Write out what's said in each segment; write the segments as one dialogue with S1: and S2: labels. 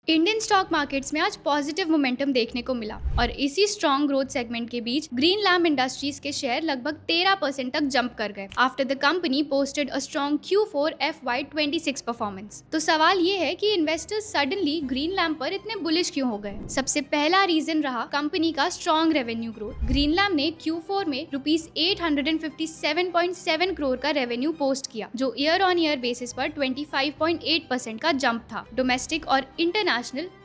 S1: Indian stock markets में आज positive momentum देखने को मिला और इसी स्ट्रॉन्ग ग्रोथ सेगमेंट के बीच ग्रीन लैम्प इंडस्ट्रीज के शेयर लगभग 13% तक जंप कर गए after the company posted a strong Q4 FY26 performance. तो सवाल ये है कि इन्वेस्टर्स सडनली ग्रीन लैम्प पर इतने बुलिश क्यों हो गए। सबसे पहला रीजन रहा कंपनी का strong revenue growth. Green lamp ने Q4 में ₹857.7 करोड़ का रेवेन्यू पोस्ट किया, जो ईयर ऑन ईयर बेसिस पर 25.8% का जंप था। डोमेस्टिक और इंटरनेशनल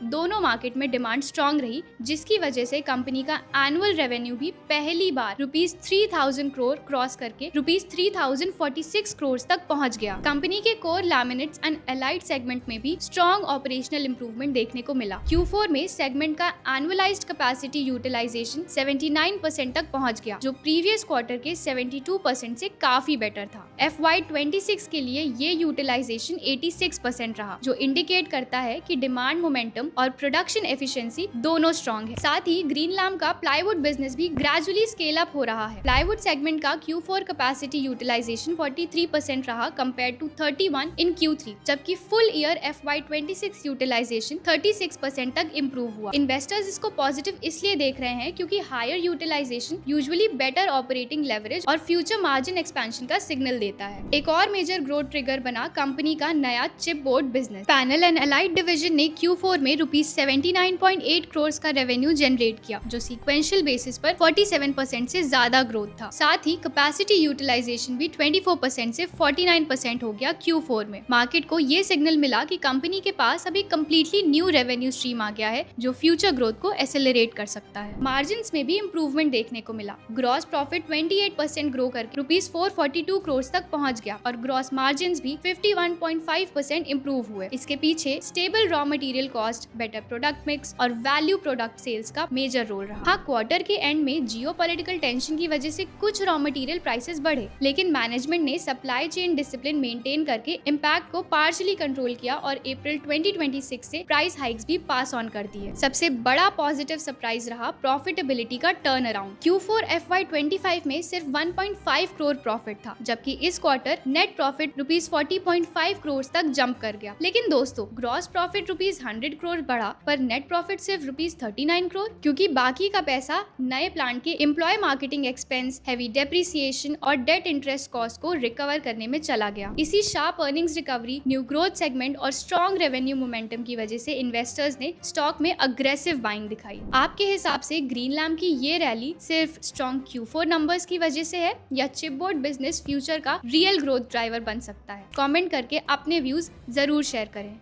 S1: दोनों मार्केट में डिमांड स्ट्रॉन्ग रही, जिसकी वजह से कंपनी का एनुअल रेवेन्यू भी पहली बार ₹3000 करोड़ क्रॉस करके ₹3046 करोड़ तक पहुंच गया। कंपनी के core laminates and allied segment में भी स्ट्रॉन्ग ऑपरेशनल इंप्रूवमेंट देखने को मिला। Q4 में सेगमेंट का एनुअलाइज्ड कैपेसिटी यूटिलाइजेशन 79% तक पहुंच गया, जो प्रीवियस क्वार्टर के 72% से काफी बेटर था। FY26 के लिए ये यूटिलाइजेशन 86% रहा, जो इंडिकेट करता है कि डिमांड मोमेंटम और प्रोडक्शन एफिशिएंसी दोनों स्ट्रॉन्ग है। साथ ही ग्रीन लैम्प का प्लाईवुड बिजनेस भी ग्रेजुअली स्केल अप हो रहा है। प्लाईवुड सेगमेंट का Q4 कैपेसिटी यूटिलाइजेशन 43% रहा कंपेयर टू 31 इन Q3, जबकि फुल ईयर FY26 यूटिलाइजेशन 36% तक इम्प्रूव हुआ। इन्वेस्टर्स इसको पॉजिटिव इसलिए देख रहे हैं क्योंकि higher utilization usually better operating leverage और फ्यूचर मार्जिन एक्सपेंशन का सिग्नल देता है। एक और मेजर ग्रोथ ट्रिगर बना कंपनी का नया chip board business. Panel and allied division ने Q4 में ₹79.8 करोड़ का रेवेन्यू जनरेट किया, जो सीक्वेंशियल बेसिस पर 47% से ज्यादा ग्रोथ था। साथ ही कैपेसिटी यूटिलाइजेशन भी 24% से 49% हो गया Q4 में। मार्केट को ये सिग्नल मिला कि कंपनी के पास अभी कम्प्लीटली न्यू रेवेन्यू स्ट्रीम आ गया है, जो फ्यूचर ग्रोथ को एक्सेलरेट कर सकता है। मार्जिन्स में भी इंप्रूवमेंट देखने को मिला। ग्रॉस प्रॉफिट 28% ग्रो करके ₹442 करोड़ तक पहुंच गया और ग्रॉस मार्जिन्स भी 51.5% इंप्रूव हुए। इसके पीछे stable raw material cost, better product mix और वैल्यू प्रोडक्ट सेल्स का मेजर रोल रहा। हाँ, क्वार्टर के एंड में जियोपॉलिटिकल टेंशन की वजह से कुछ रॉ मटेरियल प्राइसेस बढ़े, लेकिन मैनेजमेंट ने सप्लाई चेन डिसिप्लिन मेंटेन करके इम्पैक्ट को पार्शियली कंट्रोल किया और अप्रैल 2026 से प्राइस हाइक्स भी पास ऑन कर दिए। सबसे बड़ा पॉजिटिव सरप्राइज रहा प्रॉफिटेबिलिटी का टर्न अराउंड। Q4 FY25 में सिर्फ 1.5 करोड़ प्रॉफिट था, जबकि इस क्वार्टर नेट प्रॉफिट ₹40.5 करोड़ तक जंप कर गया। लेकिन दोस्तों, ग्रॉस प्रॉफिट ₹100 करोड़ बढ़ा पर नेट प्रॉफिट सिर्फ ₹39 करोड़, क्योंकि बाकी का पैसा नए प्लांट के employ marketing expense, heavy depreciation और डेट इंटरेस्ट कॉस्ट को रिकवर करने में चला गया। इसी sharp earnings recovery, new growth segment और स्ट्रॉन्ग रेवेन्यू मोमेंटम की वजह से इन्वेस्टर्स ने स्टॉक में अग्रेसिव बाइंग दिखाई। आपके हिसाब से ग्रीन लैम्प की ये रैली सिर्फ स्ट्रॉन्ग Q4 नंबर्स की वजह से है या चिपबोर्ड बिजनेस फ्यूचर का रियल ग्रोथ ड्राइवर बन सकता है? कमेंट करके अपने व्यूज जरूर शेयर करें।